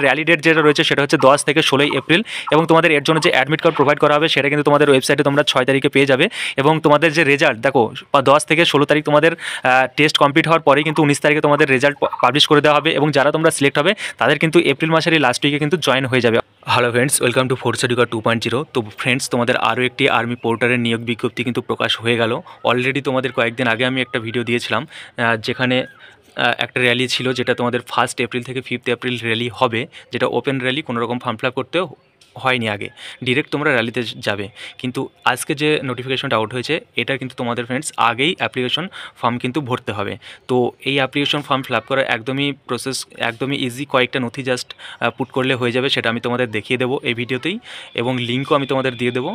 Rally date যেটা রয়েছে সেটা হচ্ছে 10 থেকে 16 এপ্রিল এবং তোমাদের এর জন্য যে অ্যাডমিট কার্ড প্রোভাইড করা হবে সেটা কিন্তু তোমাদের ওয়েবসাইটে তোমরা 6 তারিখে পেয়ে যাবে। এবং তোমাদের যে রেজাল্ট দেখো 10 থেকে 16 তারিখ তোমাদের টেস্ট কমপ্লিট হওয়ার পরেই কিন্তু 19 তারিখে তোমাদের রেজাল্ট পাবলিশ করে দেওয়া হবে এবং যারা তোমরা সিলেক্ট হবে তাদের কিন্তু এপ্রিল মাসেরই লাস্ট উইকে কিন্তু জয়েন হয়ে যাবে। Hello friends, welcome to force education 2.0। তো ফ্রেন্ডস, তোমাদের আরও একটি আর্মি পোর্টারের নিয়োগ বিজ্ঞপ্তি কিন্তু প্রকাশ হয়ে গেল। অলরেডি তোমাদের কয়েকদিন আগে আমি একটা ভিডিও দিয়েছিলাম যেখানে একটা র্যালি ছিল যেটা তোমাদের 1 এপ্রিল থেকে 5 এপ্রিল র্যালি হবে, যেটা ওপেন র্যালি, কোনো রকম ফর্ম ফিল আপ করতেও হয়নি আগে, ডিরেক্ট তোমরা র্যালিতে যাবে। কিন্তু আজকে যে নোটিফিকেশনটা আউট হয়েছে এটা কিন্তু তোমাদের ফ্রেন্ডস আগেই অ্যাপ্লিকেশন ফর্ম কিন্তু ভরতে হবে। তো এই অ্যাপ্লিকেশন ফর্ম ফিল আপ করার একদমই ইজি, কয়েকটা নথি জাস্ট পুট করলে হয়ে যাবে। সেটা আমি তোমাদের দেখিয়ে দেবো এই ভিডিওতেই এবং লিঙ্কও আমি তোমাদের দিয়ে দেবো।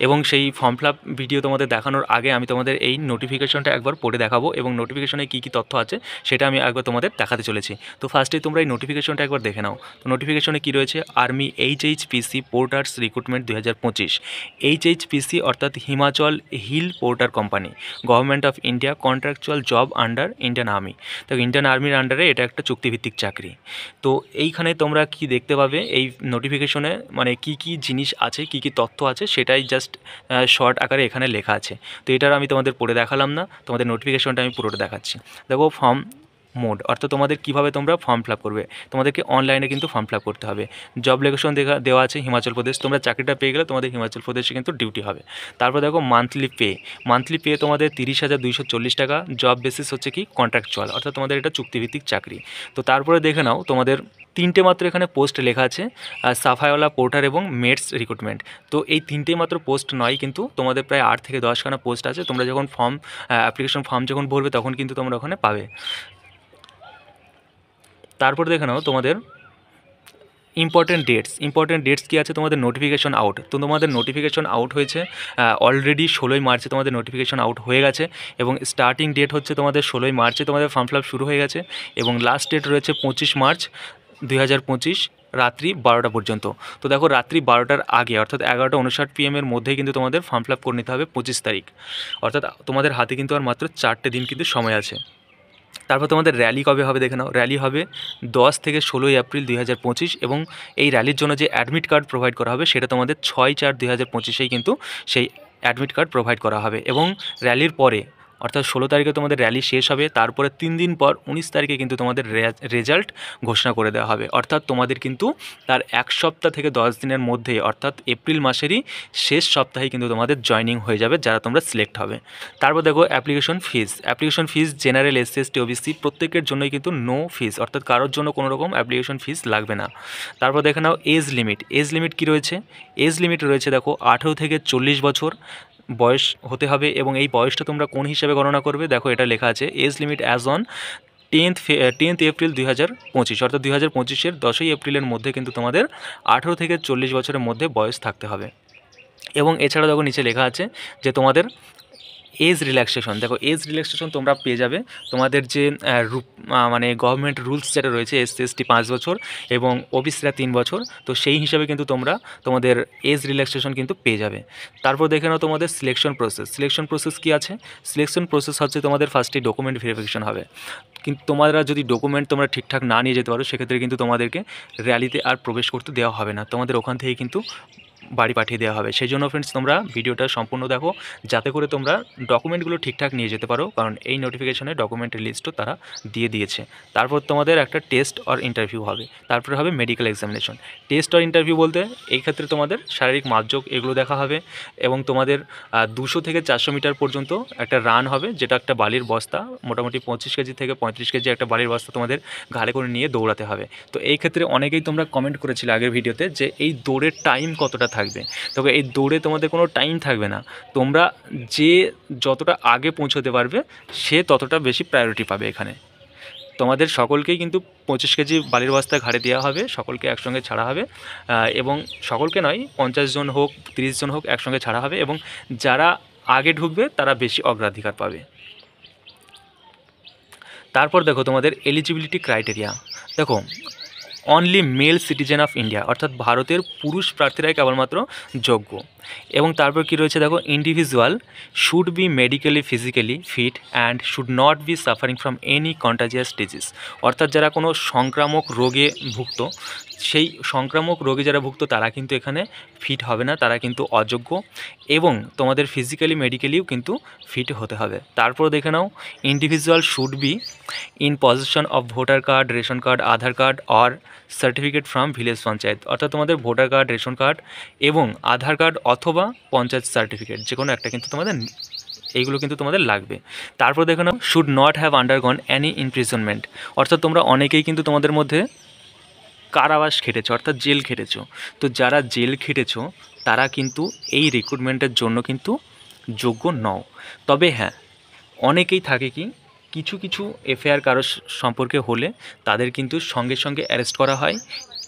এবং সেই ফর্ম ফিল আপ ভিডিও তোমাদের দেখানোর আগে আমি তোমাদের এই নোটিফিকেশনটা একবার পড়ে দেখাবো এবং নোটিফিকেশনে কী কী তথ্য আছে সেটা আমি একবার তোমাদের দেখাতে চলেছি। তো ফার্স্টেই তোমরা এই নোটিফিকেশনটা একবার দেখে নাও। তো নোটিফিকেশনে কী রয়েছে, army HHPC porters recruitment 2025। HHPC অর্থাৎ Himachal hill porter company, government of India, contractual job under Indian army. তো ইন্ডিয়ান আর্মির আন্ডারে এটা একটা চুক্তিভিত্তিক চাকরি। তো এইখানে তোমরা কি দেখতে পাবে এই নোটিফিকেশনে, মানে কি কি জিনিস আছে, কি কি তথ্য আছে সেটাই জাস্ট শর্ট আকারে এখানে লেখা আছে। তো এটার আমি তোমাদের পড়ে দেখালাম না, তোমাদের নোটিফিকেশনটা আমি পুরোটা দেখাচ্ছি। দেখো, ফর্ম মোড অর্থাৎ তোমাদের কীভাবে তোমরা ফর্ম ফিল আপ করবে। তোমাদেরকে অনলাইনে কিন্তু ফর্ম ফিল আপ করতে হবে। জব লোকেশন দেওয়া আছে হিমাচল প্রদেশ, তোমরা চাকরিটা পেয়ে গেলে তোমাদের হিমাচল প্রদেশে কিন্তু ডিউটি হবে। তারপর দেখো মান্থলি পে তোমাদের 30,240 টাকা। জব বেসিস হচ্ছে কি কন্ট্রাকচুয়াল, অর্থাৎ তোমাদের এটা চুক্তিভিত্তিক চাকরি। তো তারপরে দেখে নাও, তোমাদের 3টে মাত্র এখানে পোস্ট লেখা আছে, সাফাইওয়ালা পোর্টার এবং মেটস রিক্রুটমেন্ট। তো এই 3টেই মাত্র পোস্ট নয়, কিন্তু তোমাদের প্রায় 8 থেকে 10খানা পোস্ট আছে। তোমরা যখন অ্যাপ্লিকেশন ফর্ম যখন ভরবে তখন কিন্তু তোমরা ওখানে পাবে। তারপর দেখে নাও তোমাদের ইম্পর্টেন্ট ডেটস কী আছে। তোমাদের নোটিফিকেশন আউট, তো তোমাদের নোটিফিকেশন আউট হয়েছে অলরেডি 16ই মার্চে তোমাদের নোটিফিকেশন আউট হয়ে গেছে এবং স্টার্টিং ডেট হচ্ছে তোমাদের 16ই মার্চে তোমাদের ফর্ম ফিল আপ শুরু হয়ে গেছে এবং লাস্ট ডেট রয়েছে 25 মার্চ 2025 রাত্রি 12টা পর্যন্ত। তো দেখো, রাত্রি 12টার আগে অর্থাৎ 11:59 PM এর মধ্যেই কিন্তু তোমাদের ফর্ম ফিল আপ করে নিতে হবে 25 তারিখ। অর্থাৎ তোমাদের হাতে কিন্তু আর মাত্র 4টে দিন কিন্তু সময় আছে। তারপর তোমাদের র্যালি কবে হবে দেখে নাও। র্যালি হবে 10 থেকে 16 এপ্রিল 2025 এবং এই র্যালির জন্য যে অ্যাডমিট কার্ড প্রোভাইড করা হবে সেটা তোমাদের 6/4/2025-এই কিন্তু সেই অ্যাডমিট কার্ড প্রোভাইড করা হবে। এবং র্যালির পরে অর্থাৎ 16 তারিখে তোমাদের র্যালি শেষ হবে, তারপরে 3 দিন পর 19 তারিখে কিন্তু তোমাদের রেজাল্ট ঘোষণা করে দেওয়া হবে। অর্থাৎ তোমাদের কিন্তু তার 1 সপ্তাহ থেকে 10 দিনের মধ্যে অর্থাৎ এপ্রিল মাসেরই শেষ সপ্তাহে কিন্তু তোমাদের জয়নিং হয়ে যাবে যারা তোমরা সিলেক্ট হবে। তারপর দেখো application fees general SC/ST OBC প্রত্যেকের জন্যই কিন্তু নো ফিজ, অর্থাৎ কারোর জন্য কোনো রকম অ্যাপ্লিকেশন ফিজ লাগবে না। তারপর দেখে নাও এজ লিমিট কী রয়েছে। এজ লিমিট রয়েছে দেখো 18 থেকে 40 বছর বয়স হতে হবে এবং এই বয়সটা তোমরা কোন হিসেবে গণনা করবে দেখো, এটা লেখা আছে age limit as on 10th April 2025, অর্থাৎ 2025-এর 10ই এপ্রিলের মধ্যে কিন্তু তোমাদের 18 থেকে 40 বছরের মধ্যে বয়স থাকতে হবে। এবং এছাড়া দেখো নিচে লেখা আছে যে তোমাদের এজ রিল্যাক্সেশন, দেখো এজ রিল্যাক্সেশন তোমরা পেয়ে যাবে তোমাদের যে মানে গভর্নমেন্ট রুলস যেটা রয়েছে SC/ST 5 বছর এবং OBC-রা 3 বছর, তো সেই হিসাবে কিন্তু তোমরা তোমাদের এজ রিল্যাক্সেশন কিন্তু পেয়ে যাবে। তারপর দেখে নাও তোমাদের সিলেকশন প্রসেস কী আছে। সিলেকশন প্রসেস হচ্ছে তোমাদের ফার্স্টে ডকুমেন্ট ভেরিফিকেশন হবে, কিন্তু তোমরা যদি ডকুমেন্ট তোমরা ঠিকঠাক না নিয়ে যেতে পারো সেক্ষেত্রে কিন্তু তোমাদেরকে র্যালিতে আর প্রবেশ করতে দেওয়া হবে না, তোমাদের ওখান থেকে কিন্তু বাড়ি পাঠিয়ে দেওয়া হবে। সেই জন্য ফ্রেন্ডস তোমরা ভিডিওটা সম্পূর্ণ দেখো যাতে করে তোমরা ডকুমেন্টগুলো ঠিকঠাক নিয়ে যেতে পারো, কারণ এই নোটিফিকেশনে ডকুমেন্টের লিস্টও তারা দিয়ে দিয়েছে। তারপর তোমাদের একটা টেস্ট অর ইন্টারভিউ হবে, তারপরে হবে medical examination. Test or interview বলতে এই ক্ষেত্রে তোমাদের শারীরিক মাপজোক এগুলো দেখা হবে এবং তোমাদের 200 থেকে 400 মিটার পর্যন্ত একটা রান হবে, যেটা একটা বালির বস্তা মোটামুটি 25 কেজি থেকে 35 কেজি একটা বালির বস্তা তোমাদের ঘাড়ে করে নিয়ে দৌড়াতে হবে। তো এই ক্ষেত্রে অনেকেই তোমরা কমেন্ট করেছিলে আগের ভিডিওতে যে এই দৌড়ের টাইম কতটা থাকবে। তবে এই দৌড়ে তোমাদের কোনো টাইম থাকবে না, তোমরা যে যতটা আগে পৌঁছতে পারবে সে ততটা বেশি প্রায়োরিটি পাবে। এখানে তোমাদের সকলকেই কিন্তু 25 কেজি বালির বস্তা ঘাড়ে দেওয়া হবে, সকলকে একসঙ্গে ছাড়া হবে এবং সকলকে নয় 50 জন হোক 30 জন হোক একসঙ্গে ছাড়া হবে এবং যারা আগে ঢুকবে তারা বেশি অগ্রাধিকার পাবে। তারপর দেখো তোমাদের এলিজিবিলিটি ক্রাইটেরিয়া, দেখো only mail citizen of India, অর্থাৎ ভারতের পুরুষ প্রার্থীরাই কেবলমাত্র যোগ্য। এবং তারপর কী রয়েছে দেখো, individual should be medically physically fit and should not be suffering from any contagious disease, অর্থাৎ যারা কোনো সংক্রামক রোগে ভুক্ত, সেই সংক্রামক রোগে যারা ভুক্ত তারা কিন্তু এখানে ফিট হবে না, তারা কিন্তু অযোগ্য। এবং তোমাদের ফিজিক্যালি মেডিকেলিও কিন্তু ফিট হতে হবে। তারপর দেখে নাও, individual should be in position of voter card, ration card, Aadhaar card or certificate from village panchayat, অর্থাৎ তোমাদের ভোটার কার্ড, রেশন কার্ড এবং আধার কার্ড অথবা পঞ্চায়েত সার্টিফিকেট যে কোনো একটা কিন্তু তোমাদের, এইগুলো কিন্তু তোমাদের লাগবে। তারপর দেখে নাও, should not have undergone any imprisonment, অর্থাৎ তোমরা অনেকেই কিন্তু তোমাদের মধ্যে কারাবাস খেটেছো, অর্থাৎ জেল খেটেছো। তো যারা জেল খেটেছো তারা কিন্তু এই রিক্রুটমেন্টের জন্য কিন্তু যোগ্য নও। তবে হ্যাঁ, অনেকেই থাকে কি, কিছু কিছু এফআইআর কারো সম্পর্কে হলে তাদের কিন্তু সঙ্গে সঙ্গে অ্যারেস্ট করা হয়,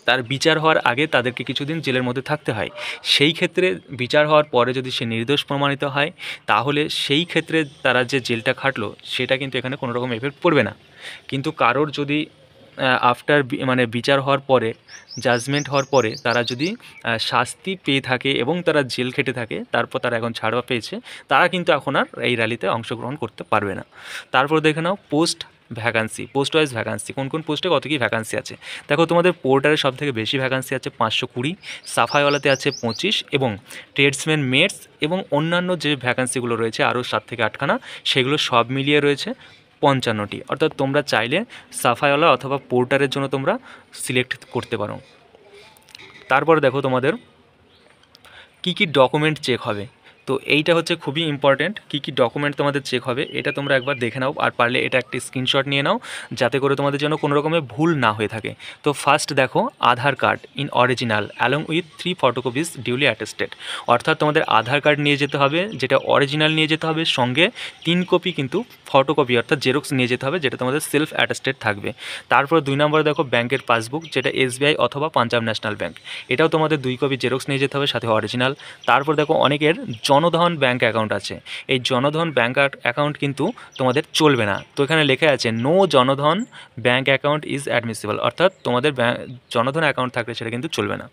তার বিচার হওয়ার আগে তাদেরকে কিছুদিন জেলের মধ্যে থাকতে হয়। সেই ক্ষেত্রে বিচার হওয়ার পরে যদি সে নির্দোষ প্রমাণিত হয়, তাহলে সেই ক্ষেত্রে তারা যে জেলটা খাটলো সেটা কিন্তু এখানে কোনো রকম এফেক্ট পড়বে না। কিন্তু কারোর যদি আফটার মানে বিচার হওয়ার পরে, জাজমেন্ট হওয়ার পরে তারা যদি শাস্তি পেয়ে থাকে এবং তারা জেল খেটে থাকে, তারপর তারা এখন ছাড়া পেয়েছে, তারা কিন্তু এখন আর এই র্যালিতে অংশগ্রহণ করতে পারবে না। তারপর দেখে নাও post vacancy, post wise vacancy, কোন কোন পোস্টে কত কী ভ্যাকান্সি আছে। দেখো তোমাদের পোর্টারে সব থেকে বেশি ভ্যাকান্সি আছে 520, সাফাইওয়ালাতে আছে 25 এবং ট্রেডসম্যান মেটস এবং অন্যান্য যে ভ্যাকান্সিগুলো রয়েছে আরও 7 থেকে 8খানা, সেগুলো সব মিলিয়ে রয়েছে 55টি। অর্থাৎ তোমরা চাইলে সাফাইওয়ালা অথবা পোর্টারের জন্য তোমরা সিলেক্ট করতে পারো। তারপর দেখো তোমাদের কী কী ডকুমেন্ট চেক হবে। তো এইটা হচ্ছে খুবই ইম্পর্ট্যান্ট, কী কী ডকুমেন্ট তোমাদের চেক হবে এটা তোমরা একবার দেখে নাও, আর পারলে এটা একটি স্ক্রিনশট নিয়ে নাও যাতে করে তোমাদের যেন কোনো রকমের ভুল না হয়ে থাকে। তো ফার্স্ট দেখো, Aadhaar card in original along with 3 photocopies duly attested, অর্থাৎ তোমাদের আধার কার্ড নিয়ে যেতে হবে, যেটা অরিজিনাল নিয়ে যেতে হবে, সঙ্গে 3 কপি কিন্তু ফটোকপি অর্থাৎ জেরক্স নিয়ে যেতে হবে, যেটা তোমাদের সেলফ অ্যাটেস্টেড থাকবে। তারপর 2 নম্বর দেখো, ব্যাংকের পাসবুক, যেটা এসবিআই অথবা পাঞ্জাব ন্যাশনাল ব্যাংক, এটাও তোমাদের 2 কপি জেরক্স নিয়ে যেতে হবে, সাথে অরিজিনাল। তারপর দেখো অনেকের জনধন ব্যাংক অ্যাকাউন্ট আছে, এই জনধন ব্যাংক অ্যাকাউন্ট কিন্তু তোমাদের চলবে না। তো এখানে লেখা আছে no Jan Dhan bank account is admissible, অর্থাৎ তোমাদের জনধন অ্যাকাউন্ট থাকলে সেটা কিন্তু চলবে না।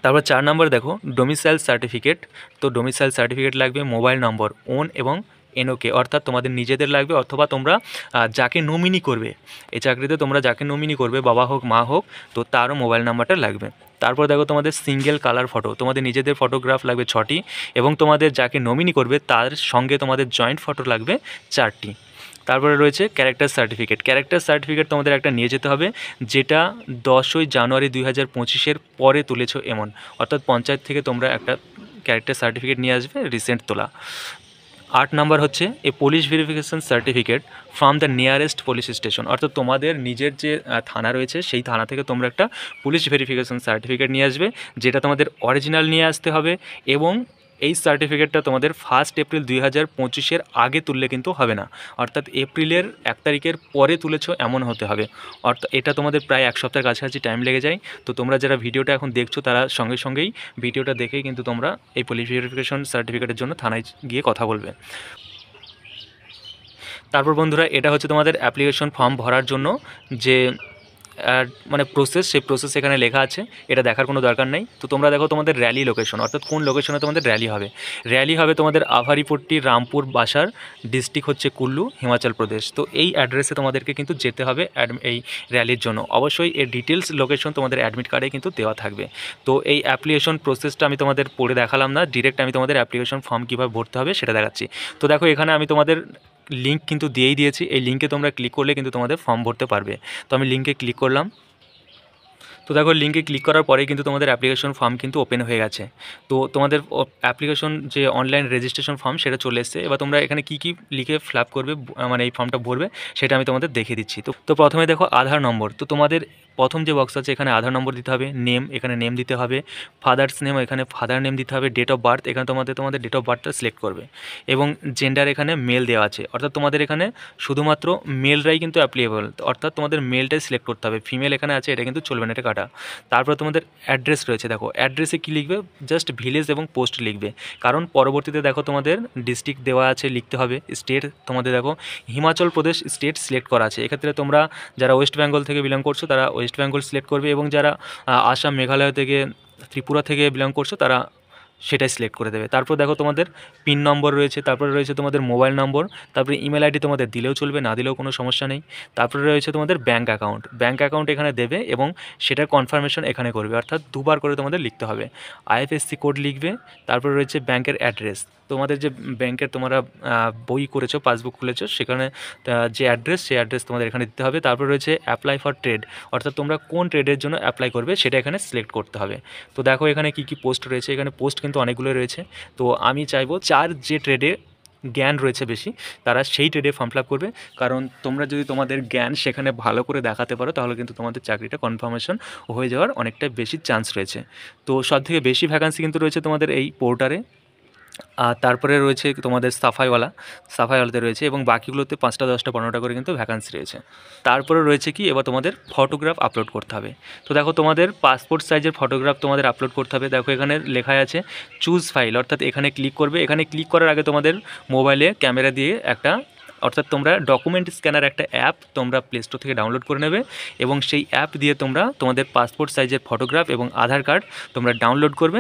তারপর 4 নম্বর দেখো, ডোমিসাইল সার্টিফিকেট, তো ডোমিসাইল সার্টিফিকেট লাগবে, মোবাইল নম্বর ওন এবং এনওকে, অর্থাৎ তোমাদের নিজেদের লাগবে অথবা তোমরা যাকে নমিনি করবে, এই চাকরিতে তোমরা যাকে নমিনি করবে, বাবা হোক মা হোক, তো তারও মোবাইল নাম্বারটা লাগবে। তারপর দেখো তোমাদের সিঙ্গেল কালার ফটো, তোমাদের নিজেদের ফটোগ্রাফ লাগবে 6টি এবং তোমাদের যাকে নমিনি করবে তার সঙ্গে তোমাদের জয়েন্ট ফটো লাগবে 4টি। তারপরে রয়েছে ক্যারেক্টার সার্টিফিকেট, ক্যারেক্টার সার্টিফিকেট তোমাদের একটা নিয়ে যেতে হবে, যেটা 10ই জানুয়ারি 2025-এর পরে তুলেছো এমন, অর্থাৎ পঞ্চায়েত থেকে তোমরা একটা ক্যারেক্টার সার্টিফিকেট নিয়ে আসবে রিসেন্ট তোলা। 8 নাম্বার হচ্ছে a police verification certificate from the nearest police station, অর্থাৎ তোমাদের নিজের যে থানা রয়েছে সেই থানা থেকে তোমরা একটা পুলিশ ভেরিফিকেশন সার্টিফিকেট নিয়ে আসবে, যেটা তোমাদের অরিজিনাল নিয়ে আসতে হবে এবং এই সার্টিফিকেটটা তোমাদের 1 এপ্রিল 2025-এর আগে তুললে কিন্তু হবে না, অর্থাৎ এপ্রিলের 1 তারিখের পরে তুলেছো এমন হতে হবে। অর্থাৎ এটা তোমাদের প্রায় 1 সপ্তাহের কাছাকাছি টাইম লেগে যায়। তো তোমরা যারা ভিডিওটা এখন দেখছো তারা সঙ্গে সঙ্গেই ভিডিওটা দেখেই কিন্তু তোমরা এই পুলিশ ভেরিফিকেশন সার্টিফিকেটের জন্য থানায় গিয়ে কথা বলবে। তারপর বন্ধুরা, এটা হচ্ছে তোমাদের অ্যাপ্লিকেশন ফর্ম ভরার জন্য যে মানে প্রসেস, সেই প্রসেস এখানে লেখা আছে, এটা দেখার কোনো দরকার নেই। তো তোমরা দেখো তোমাদের র্যালি লোকেশন, অর্থাৎ কোন লোকেশনে তোমাদের র্যালি হবে। র্যালি হবে তোমাদের আভারিপট্টি, রামপুর, বাসার, ডিস্ট্রিক্ট হচ্ছে কুল্লু, হিমাচল প্রদেশ। তো এই অ্যাড্রেসে তোমাদেরকে কিন্তু যেতে হবে এই র্যালির জন্য। অবশ্যই এর ডিটেলস লোকেশন তোমাদের অ্যাডমিট কার্ডে কিন্তু দেওয়া থাকবে। তো এই অ্যাপ্লিকেশন প্রসেসটা আমি তোমাদের পড়ে দেখালাম না, ডিরেক্ট আমি তোমাদের অ্যাপ্লিকেশন ফর্ম কীভাবে ভরতে হবে সেটা দেখাচ্ছি। তো দেখো এখানে আমি তোমাদের লিঙ্ক কিন্তু দিয়েই দিয়েছি, এই লিঙ্কে তোমরা ক্লিক করলে কিন্তু তোমাদের ফর্ম ভরতে পারবে। তো আমি লিঙ্কে ক্লিক করলাম। তো দেখো লিঙ্কে ক্লিক করার পরেই কিন্তু তোমাদের অ্যাপ্লিকেশন ফর্ম কিন্তু ওপেন হয়ে গেছে। তো তোমাদের অ্যাপ্লিকেশন যে অনলাইন রেজিস্ট্রেশন ফর্ম সেটা চলে এসেছে। এবার তোমরা এখানে কী কী লিখে ফিল আপ করবে, মানে এই ফর্মটা ভরবে সেটা আমি তোমাদের দেখিয়ে দিচ্ছি। তো প্রথমে দেখো আধার নম্বর, তো তোমাদের প্রথম যে বক্স আছে এখানে আধার নম্বর দিতে হবে, নেম এখানে নেম দিতে হবে, ফাদার্স নেম এখানে ফাদার নেম দিতে হবে, ডেট অফ বার্থ এখানে তোমাদের ডেট অফ বার্থটা সিলেক্ট করবে এবং জেন্ডার এখানে মেল দেওয়া আছে, অর্থাৎ তোমাদের এখানে শুধুমাত্র মেলরাই কিন্তু অ্যাপ্লিকেবল, অর্থাৎ তোমাদের মেলটাই সিলেক্ট করতে হবে, ফিমেল এখানে আছে এটা কিন্তু চলবে না, এটা কাটা। তারপর তোমাদের অ্যাড্রেস রয়েছে, দেখো অ্যাড্রেসে কী লিখবে, জাস্ট ভিলেজ এবং পোস্ট লিখবে, কারণ পরবর্তীতে দেখো তোমাদের ডিস্ট্রিক্ট দেওয়া আছে লিখতে হবে, স্টেট তোমাদের দেখো হিমাচল প্রদেশ স্টেট সিলেক্ট করা আছে। এক্ষেত্রে তোমরা যারা ওয়েস্ট বেঙ্গল থেকে বিলং করছো তারা ওয়েস্ট বেঙ্গল সিলেক্ট করবে, এবং যারা আসাম, মেঘালয় থেকে, ত্রিপুরা থেকে বিলং করছো তারা সেটাই সিলেক্ট করে দেবে। তারপর দেখো তোমাদের পিন নম্বর রয়েছে, তারপরে রয়েছে তোমাদের মোবাইল নম্বর, তারপরে ইমেল আইডি তোমাদের দিলেও চলবে, না দিলেও কোনো সমস্যা নেই। তারপরে রয়েছে তোমাদের ব্যাঙ্ক অ্যাকাউন্ট এখানে দেবে এবং সেটার কনফার্মেশন এখানে করবে, অর্থাৎ দুবার করে তোমাদের লিখতে হবে। আইএফএসসি কোড লিখবে। তারপরে রয়েছে ব্যাংকের অ্যাড্রেস, তোমাদের যে ব্যাংকের তোমরা বই করেছো, পাসবুক খুলেছো, সেখানে যে অ্যাড্রেস, সেই অ্যাড্রেস তোমাদের এখানে দিতে হবে। তারপর রয়েছে অ্যাপ্লাই ফর ট্রেড, অর্থাৎ তোমরা কোন ট্রেডের জন্য অ্যাপ্লাই করবে সেটা এখানে সিলেক্ট করতে হবে। তো দেখো এখানে কী পোস্ট রয়েছে, এখানে পোস্ট কিন্তু অনেকগুলো রয়েছে। তো আমি চাইবো যে ট্রেডে জ্ঞান রয়েছে বেশি, তারা সেই ট্রেডে ফর্ম ফিল আপ করবে, কারণ তোমরা যদি তোমাদের জ্ঞান সেখানে ভালো করে দেখাতে পারো তাহলে কিন্তু তোমাদের চাকরিটা কনফার্মেশন হয়ে যাওয়ার অনেকটা বেশি চান্স রয়েছে। তো সবথেকে বেশি ভ্যাকান্সি কিন্তু রয়েছে তোমাদের এই পোর্টারে। আর তারপরে রয়েছে তোমাদের সাফাইওয়ালাতে রয়েছে, এবং বাকিগুলোতে 5টা 10টা 15টা করে কিন্তু ভ্যাকান্সি রয়েছে। তারপরে রয়েছে কি, এবার তোমাদের ফটোগ্রাফ আপলোড করতে হবে। তো দেখো তোমাদের পাসপোর্ট সাইজের ফটোগ্রাফ তোমাদের আপলোড করতে হবে। দেখো এখানে লেখা আছে চুজ ফাইল, অর্থাৎ এখানে ক্লিক করবে। এখানে ক্লিক করার আগে তোমাদের মোবাইলে ক্যামেরা দিয়ে অর্থাৎ তোমরা ডকুমেন্ট স্ক্যানার একটা অ্যাপ তোমরা প্লে স্টোর থেকে ডাউনলোড করে নেবে, এবং সেই অ্যাপ দিয়ে তোমরা তোমাদের পাসপোর্ট সাইজের ফটোগ্রাফ এবং আধার কার্ড তোমরা ডাউনলোড করবে,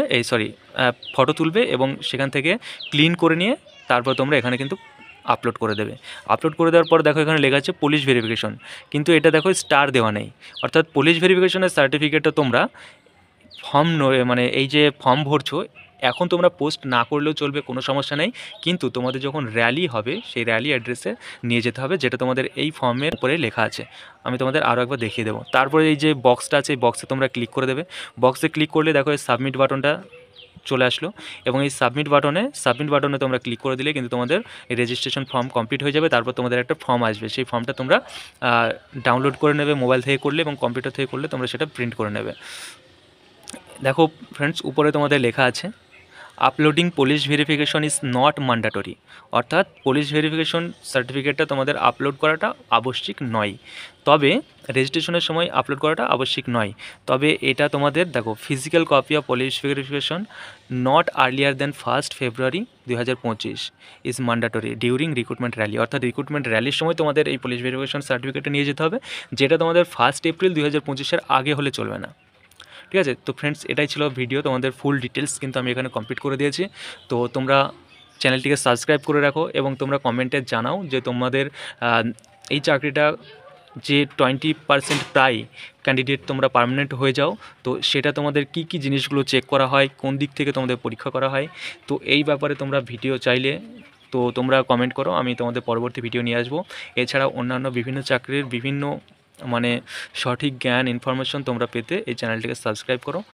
ফটো তুলবে, এবং সেখান থেকে ক্লিন করে নিয়ে তারপর তোমরা এখানে কিন্তু আপলোড করে দেবে। আপলোড করে দেওয়ার পর দেখো এখানে লেখা আছে পুলিশ ভেরিফিকেশন, কিন্তু এটা দেখো স্টার দেওয়া নেই, অর্থাৎ পুলিশ ভেরিফিকেশনের সার্টিফিকেটটা তোমরা এই যে ফর্ম ভরছো, এখন তোমরা পোস্ট না করলেও চলবে, কোনো সমস্যা নেই, কিন্তু তোমাদের যখন র্যালি হবে সেই র্যালি অ্যাড্রেসে নিয়ে যেতে হবে, যেটা তোমাদের এই ফর্মের উপরে লেখা আছে। আমি তোমাদের আরও একবার দেখিয়ে দেবো। তারপরে এই যে বক্সটা আছে, এই বক্সে তোমরা ক্লিক করে দেবে। বক্সে ক্লিক করলে দেখো এই সাবমিট বাটনটা চলে আসলো, এবং এই সাবমিট বাটনে তোমরা ক্লিক করে দিলে কিন্তু তোমাদের এই রেজিস্ট্রেশন ফর্ম কমপ্লিট হয়ে যাবে। তারপর তোমাদের একটা ফর্ম আসবে, সেই ফর্মটা তোমরা ডাউনলোড করে নেবে মোবাইল থেকে করলে, এবং কম্পিউটার থেকে করলে তোমরা সেটা প্রিন্ট করে নেবে। দেখো ফ্রেন্ডস, উপরে তোমাদের লেখা আছে uploading police verification is not mandatory, অর্থাৎ পুলিশ ভেরিফিকেশন সার্টিফিকেটটা তোমাদের আপলোড করাটা আবশ্যিক নয়, তবে রেজিস্ট্রেশনের সময় আপলোড করাটা আবশ্যিক নয়, তবে এটা তোমাদের দেখো physical copy of police verification not earlier then 1 February 2025 is mandatory during recruitment rally, অর্থাৎ রিক্রুটমেন্ট র্যালির সময় তোমাদের এই পুলিশ ভেরিফিকেশন সার্টিফিকেটটা নিয়ে যেতে হবে, যেটা তোমাদের 1 এপ্রিল 2025-এর আগে হলে চলবে না। ঠিক আছে, তো ফ্রেন্ডস এটাই ছিল ভিডিও, তোমাদের ফুল ডিটেলস কিন্তু আমি এখানে কমপ্লিট করে দিয়েছি। তো তোমরা চ্যানেলটিকে সাবস্ক্রাইব করে রাখো, এবং তোমরা কমেন্টে জানাও যে তোমাদের এই চাকরিটা যে 20% প্রায় ক্যান্ডিডেট তোমরা পার্মানেন্ট হয়ে যাও, তো সেটা তোমাদের কি কি জিনিসগুলো চেক করা হয়, কোন দিক থেকে তোমাদের পরীক্ষা করা হয়, তো এই ব্যাপারে তোমরা ভিডিও চাইলে তো তোমরা কমেন্ট করো, আমি তোমাদের পরবর্তী ভিডিও নিয়ে আসবো। এছাড়া অন্যান্য বিভিন্ন চাকরির বিভিন্ন সঠিক জ্ঞান ইনফরমেশন তোমরা পেতে এই চ্যানেলটিকে সাবস্ক্রাইব করো।